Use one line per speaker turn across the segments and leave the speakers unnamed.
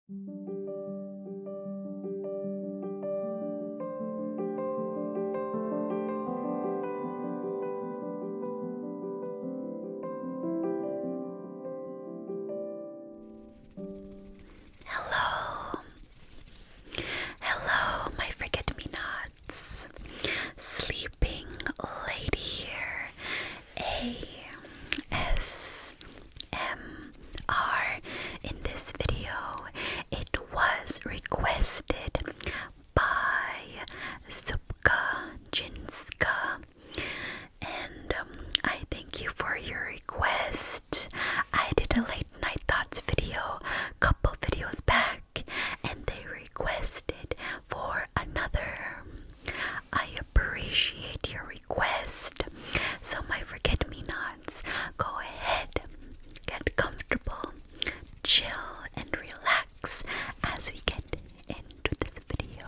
Hello, hello, my forget-me-nots. Sleeping lady here. ASMR. In this video, it was requested by Zupka Chinska, and I thank you for your request. I did a late night thoughts video a couple videos back, and they requested for another. I appreciate your request. So my forget-me-nots, go ahead, get comfortable, chill, and relax as we get into this video.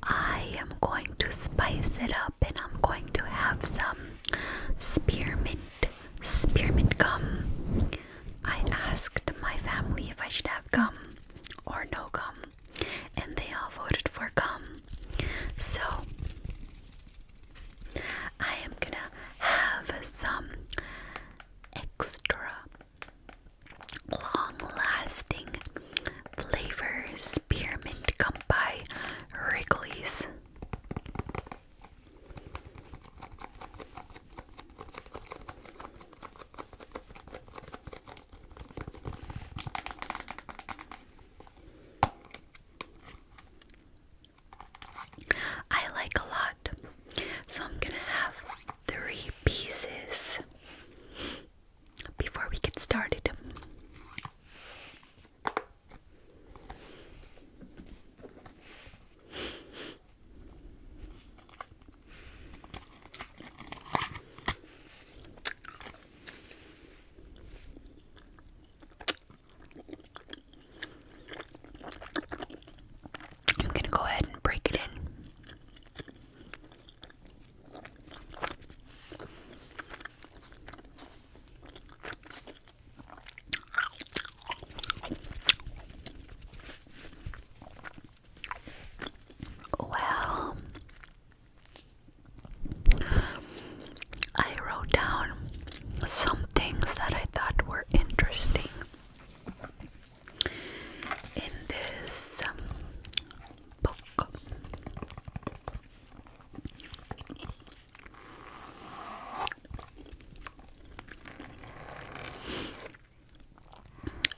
I am going to spice it up, and I'm going to have some spearmint gum. I asked my family if I should have gum or no gum, and they all voted for gum. So I am gonna have some extra long-lasting flavor spearmint gum by Wrigley's. I like a lot, so I'm gonna have 3 pieces before we get started. I'm gonna go ahead and break it in. Well, I wrote down some things that I thought were interesting in this book.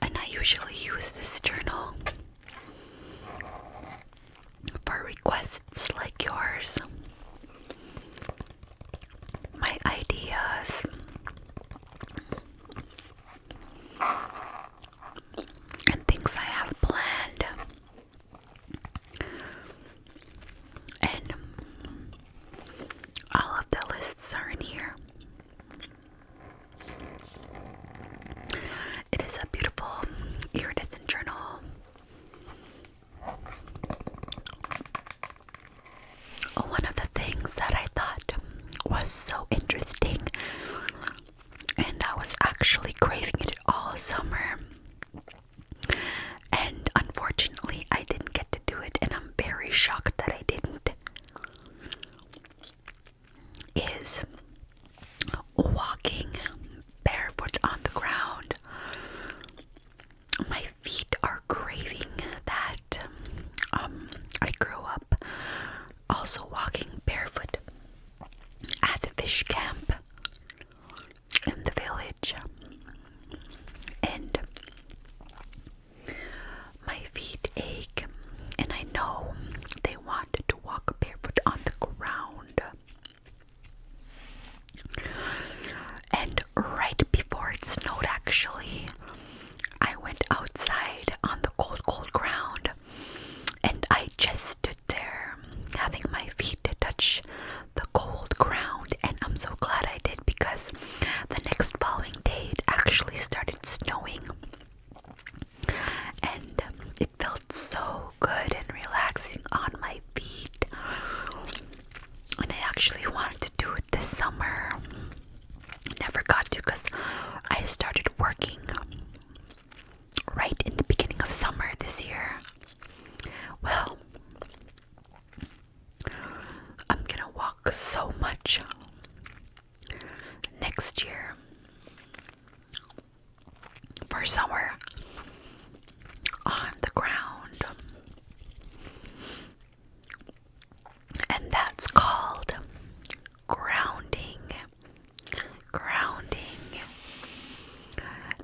And I usually use this journal for requests like yours. My ideas and things I have planned. And all of the lists are in here. It is a beautiful iridescent journal. One of the things that I thought was so interesting, and I was actually craving it all summer, and unfortunately I didn't get to do it, and I'm very shocked that I didn't, is walking barefoot on the ground or somewhere on the ground. And that's called grounding. Grounding.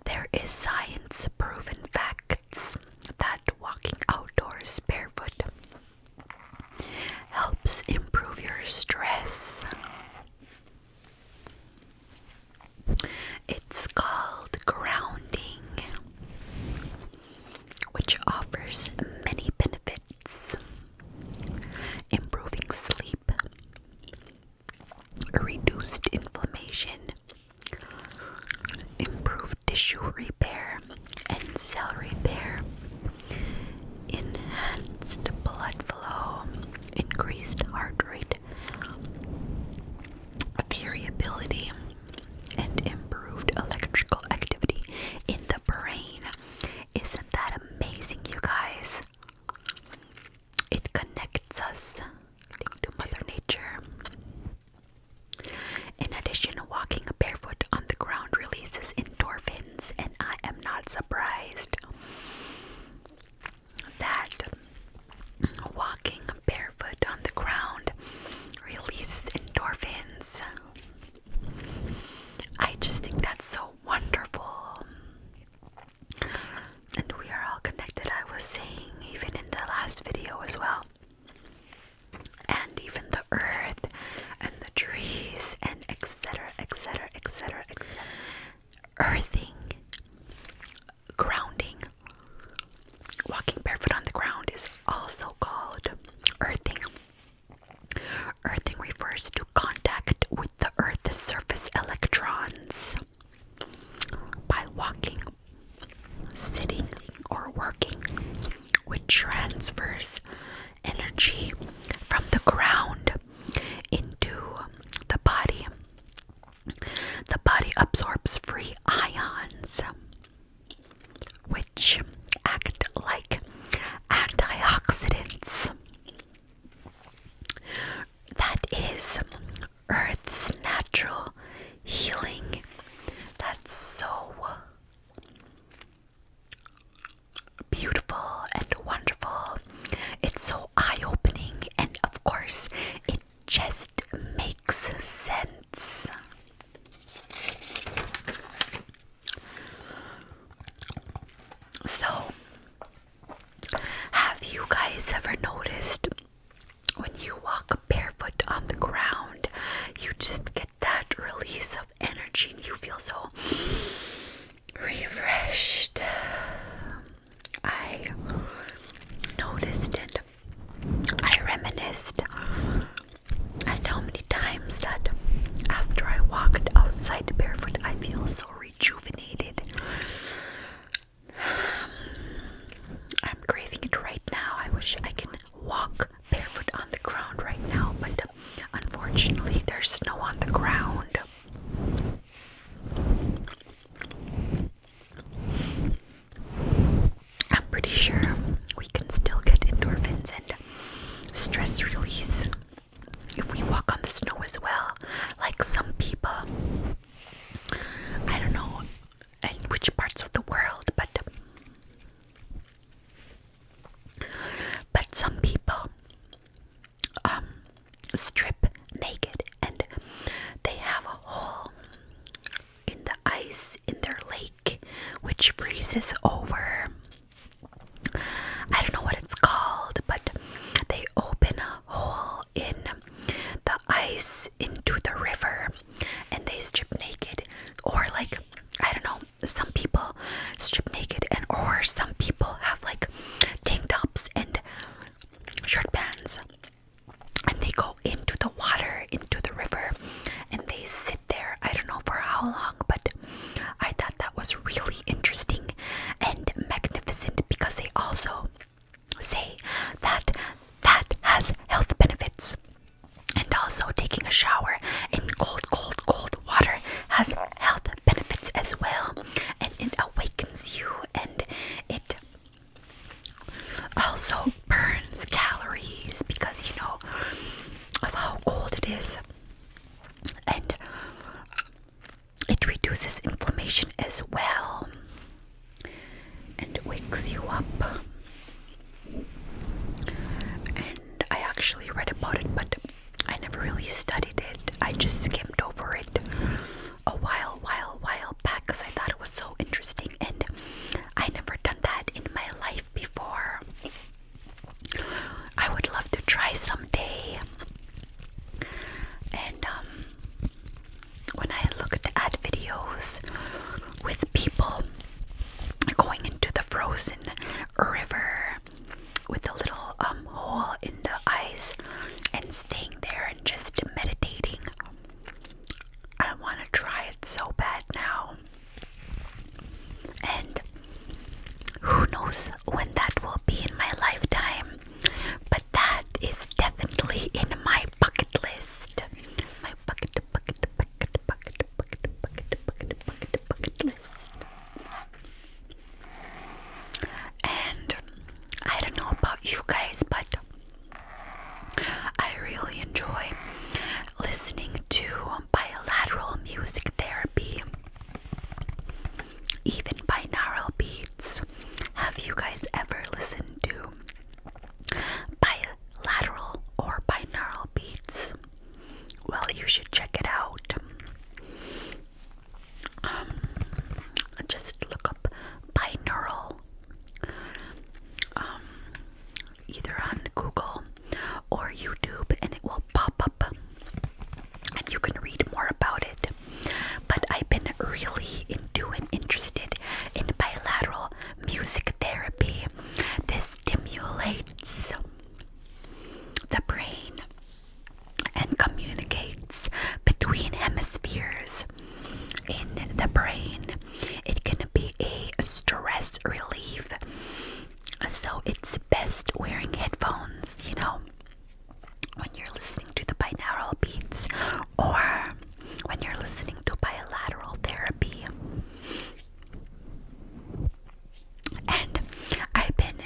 There is science proven facts that walking outdoors barefoot helps improve your stress. It's called grounding, which offers many benefits: improving sleep, reduced inflammation, improved tissue repair and cell repair, enhanced blood flow, increased heart rate variability, and improved electrical activity in the brain. Isn't that amazing, you guys? It connects us to Mother Nature. In addition, walking barefoot on the ground releases endorphins, and I am not surprised that walking barefoot on the ground releases endorphins. I just think that's so wonderful. And we are all connected, I was saying, even in the last video as well. And even the earth and the trees and etc, etc, etc, etc. Earthing, grounding, walking barefoot on the ground is also called earthing. Earthing refers to contact with the Earth's surface electrons. By walking, sitting, or working, which transfers energy from the ground into the body. The body absorbs free ions, which act like antioxidants. That is Earth's natural healing. That's so beautiful and wonderful. It's so eye-opening, and of course, it just makes sense. So, have you guys ever noticed when you walk barefoot on the ground, you just get that release of energy and you feel so refreshed? I noticed it. I reminisced at how many times that after I walked outside barefoot, I feel so rejuvenated. I'm craving it right now. I wish I can walk barefoot on the ground right now, but unfortunately there's snow on the ground. I'm pretty sure we can still get endorphins and stress release if we walk on the snow as well. Like some people, I don't know in which parts of the world, but some people strip naked and they have a hole in the ice in their lake which freezes over. I don't know what it's called, but they open a hole in the ice into the river and they strip naked. Or like, I don't know, some people strip naked, and or some people have like tank tops and shirt bands, and they go into the water, into the river, and they sit there. I don't know for how long, but I thought that was really interesting and knows when that will be in my lifetime, but that is definitely in my bucket list. My bucket list. And I don't know about you guys, but I really enjoy listening to bilateral music therapy, even binaural beats. Have you guys ever listened to bilateral or binaural beats? Well, you should check it out. Just look up binaural, either on Google or YouTube, and it will pop up and you can read more about it. But I've been really into and interested in bilateral music therapy. This stimulates the brain and communicates between hemispheres in the brain. It can be a stress relief, so it's best wearing headphones, you know, when you're listening to the binaural beats or when you're listening to bilateral therapy. And I've been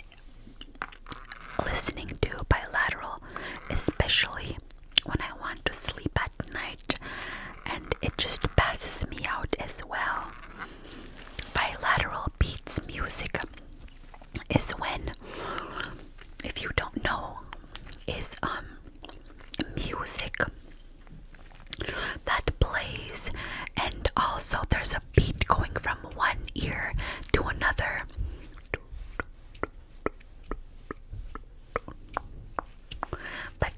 listening to bilateral especially when I want to sleep at night, and it just passes me out as well. Bilateral beats music is when, if you don't know, is music that plays and also there's a beat going from one ear to another. But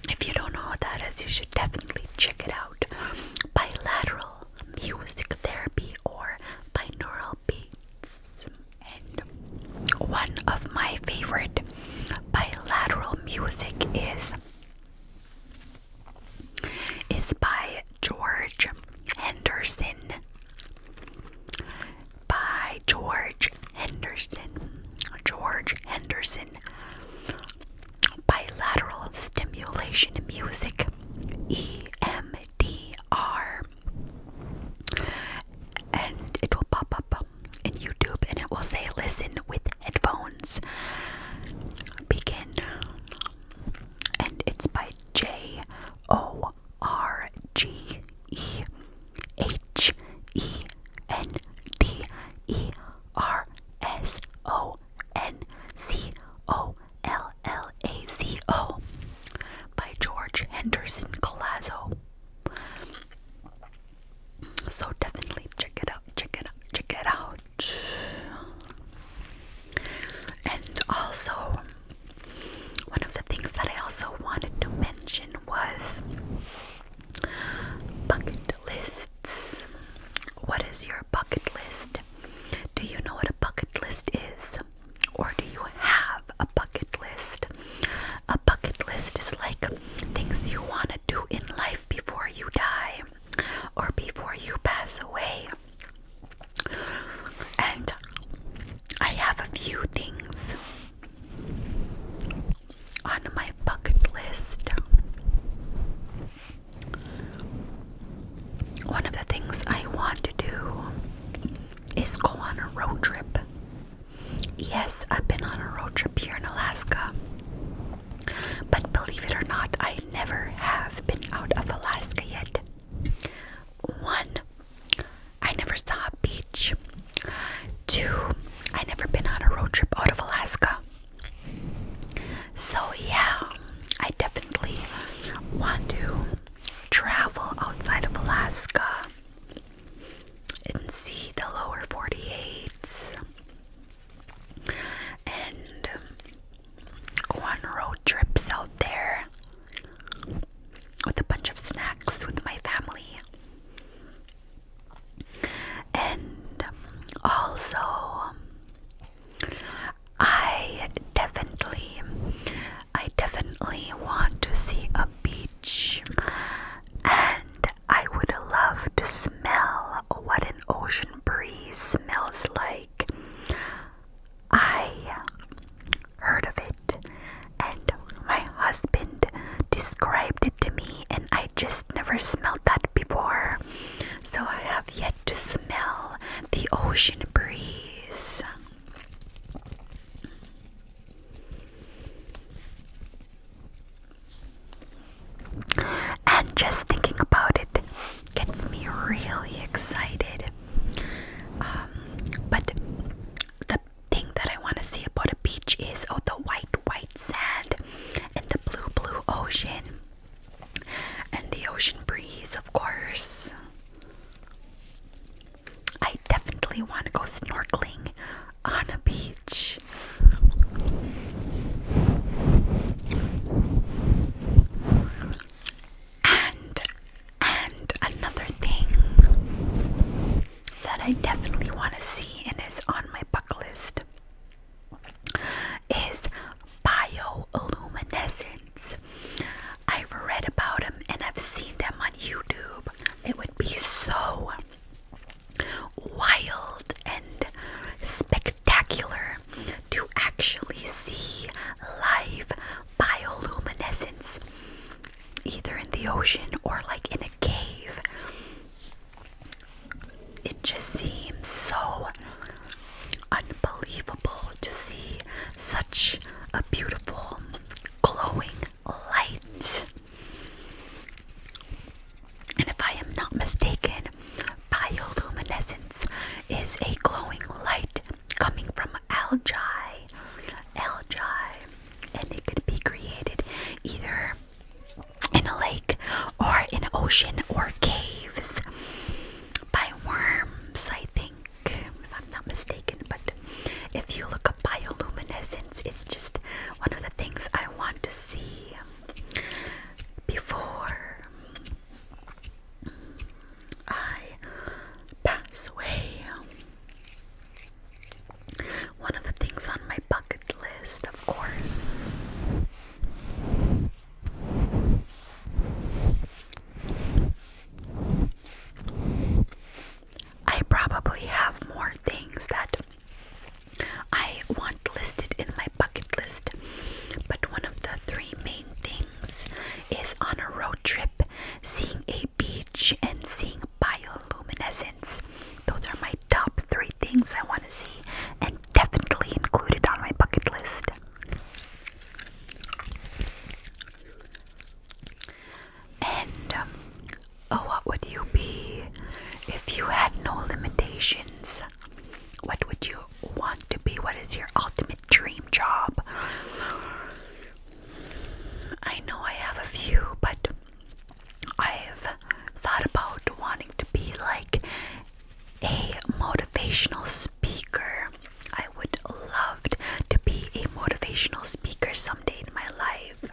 if you don't know what that is, you should definitely check it out. Bilateral music therapy or binaural beats. And one of my favorite bilateral music is by George Henderson. By George Henderson. George Henderson. Bilateral stimulation music. EMDR. And it will pop up in YouTube and it will say listen with headphones. Begin. And it's by JorgeHenderson by George Henderson Colazo. So definitely check it out. And also, one of the things that I also wanted to mention was bucket lists. What is your bucket list? Do you know what a bucket list is? Or do you have a bucket list? A bucket list is like things you want to do in life before you die or before you pass away. And I have a few things on my bucket list. One of the things I want to do is go on a road trip. Yes, I've been on a road trip here in Alaska. But believe it or not, I never have been out of Alaska yet. One, I never saw a beach. Two, I never been on a road trip out of Alaska. So yeah, I definitely want to travel outside of Alaska and see the lower 48s and go on road trips out there. ocean breeze. And just thinking about it gets me really excited. But the thing that I want to see about a beach is the white sand and the blue ocean and the ocean breeze, of course. I definitely want to go snorkeling on a beach. And another thing that I definitely want to see and is on my bucket list is bioluminescence. I've read about them and I've seen them on YouTube. It would be so wild and spectacular to actually see live bioluminescence, either in the ocean or like in a cave. It just seems so unbelievable to see such a beautiful glowing light. And if I am not mistaken, bioluminescence is a glowing light coming from algae, and it could be created either in a lake or in an ocean or caves by worms, I think, if I'm not mistaken. But if you look up bioluminescence, it's just one of the things I want to see before I pass away. One of the things on my bucket list, of course. I probably have more things that I want listed in my bucket list, but one of the three main things is on a road trip, seeing a beach and seeing bioluminescence. Those are my top three things I want to see and definitely included on my bucket list. And what would you be if you had no limitations? What would you want to be? What is your ultimate dream job? I know I have a few, but I've thought about wanting to be like a motivational speaker. I would love to be a motivational speaker someday in my life.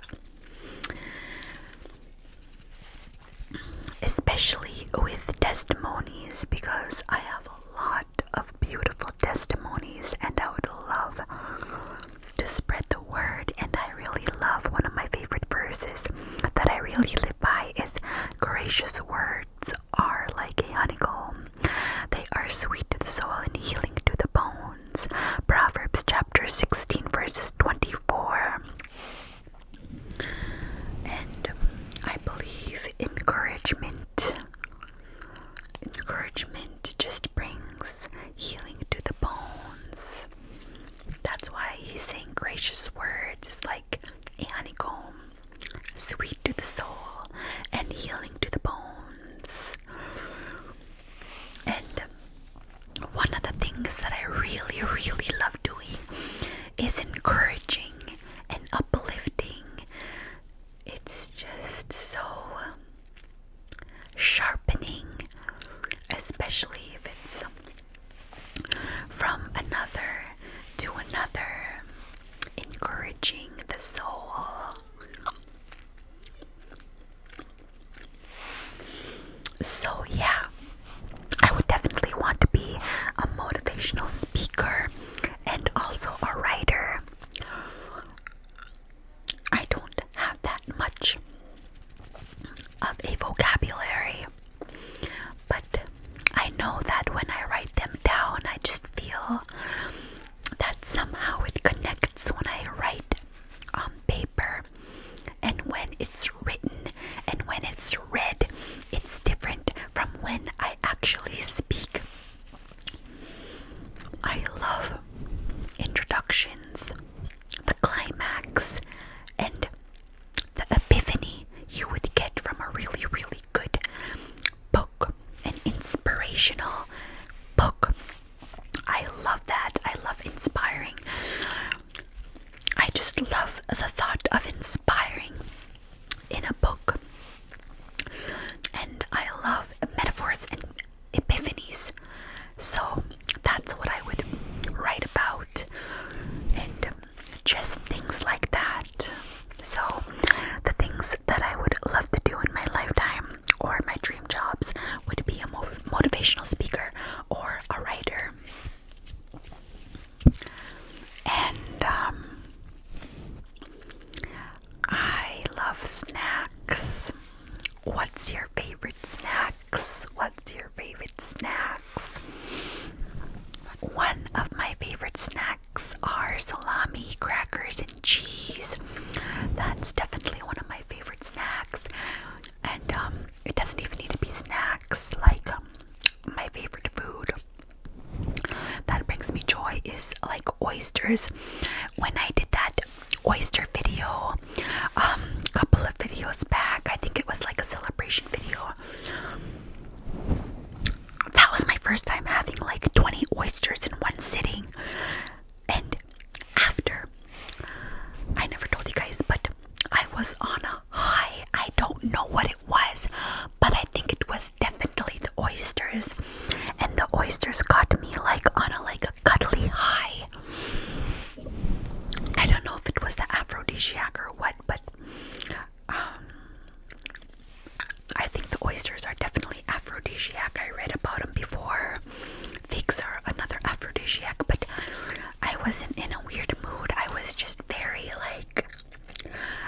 Especially with testimonies, because I have a lot of beautiful testimonies and I would love to spread the word. And I really love, one of my favorite verses that I really live by is, gracious words are like a honeycomb. They are sweet to the soul and healing to the bones. Proverbs chapter 16 verses 24. And I believe encouragement just brings healing to the bones. That's why he's saying gracious words is like a honeycomb, sweet to the soul and healing to the bones. And one of the things that I really love doing is encouraging and uplifting. It's just so sharpening, especially if it's from another to another, encouraging the soul. So yeah, I would definitely want to be a motivational speaker instructions, the climax, and the epiphany you would get from a really, really good book, an inspirational book. I love that. I love inspiring. I just love the thought of inspiring in a book. And I love metaphors and epiphanies. So that's what I would write about. And just things like that. So the things that I would love to do in my lifetime or my dream jobs would be a motivational speaker or a writer. And I love snacks. What's your favorite snacks? What's your favorite snacks? One of my favorite snacks are salami, crackers, and cheese. That's definitely one of my favorite snacks. And it doesn't even need to be snacks. Like my favorite food that brings me joy is like oysters. When I did that oyster video a couple of videos back, I think it was like a celebration video, that was my first time having like 20 oysters in one sitting. And after, I never told you guys, but I was on a high. I don't know what it was, but I think it was definitely the oysters. And the oysters got me like on a cuddly high. I don't know if it was the aphrodisiac or what, but I think the oysters are definitely aphrodisiac. I read about them before. Figs are another aphrodisiac, but I wasn't in a weird mood. I was just very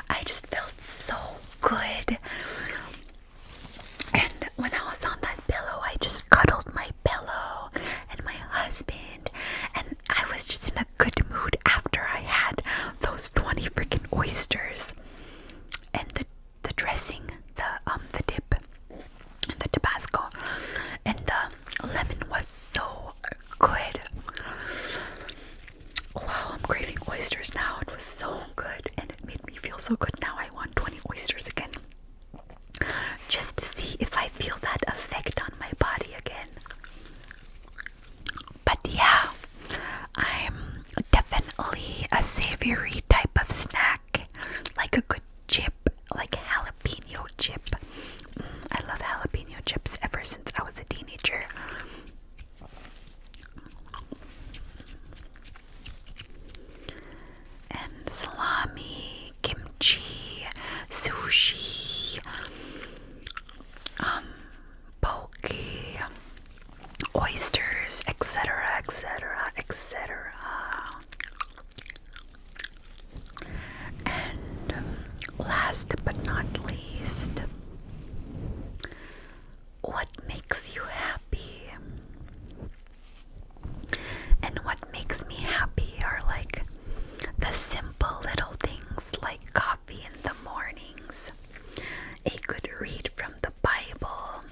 I just felt so good. And when I was on that pillow, I just cuddled my pillow and my husband, and I was just in a good mood after I had those 20 freaking oysters. And the dressing, the dip, and the Tabasco, and the lemon was so good. Wow, I'm craving oysters now. It was so good, and it made me feel so good. Now I want 20 oysters again, just to see if I feel that effect on my body again. But yeah, I'm definitely a savory type of snack, like a good chip, like jalapeno chip. I love jalapeno chips ever since I was a teenager. And salami, kimchi, sushi, poke, oysters, etc., etc., etc. And last but not least, what makes you happy? And what makes me happy are like the simple little things, like coffee in the mornings, a good read from the Bible,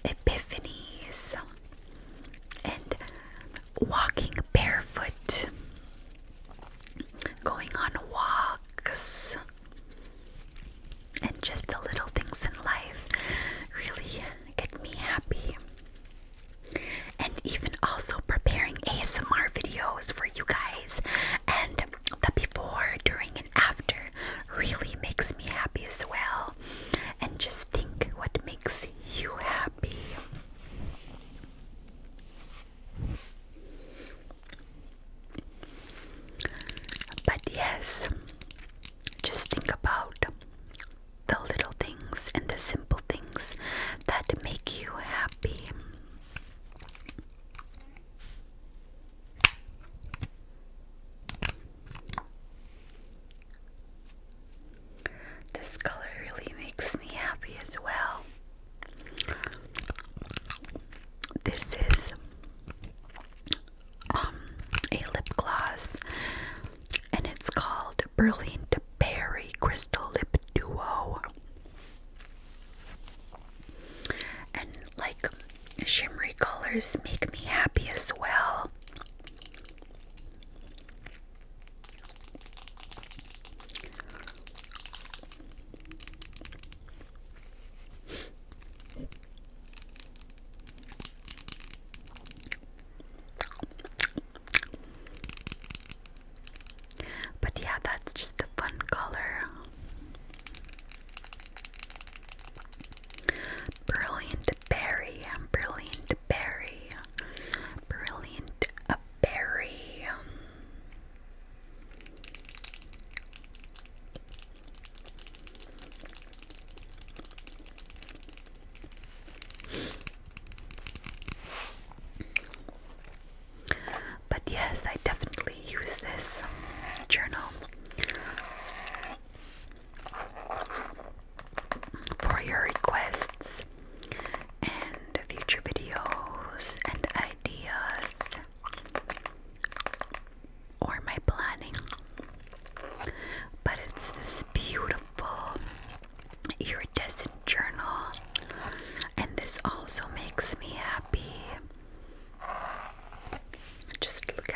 epiphanies, and walking barefoot, going on walks, and just the little things in life really get me happy. And even also preparing ASMR videos for you guys, and the before, during, and after really makes me happy as well. And just think what makes you happy. But yes, just think about the little things and the simple things that make you happy. This color really makes me happy as well. This is a lip gloss, and it's called Berlin to Berry Crystal Lip Duo. And like shimmery colors make me happy as well. just look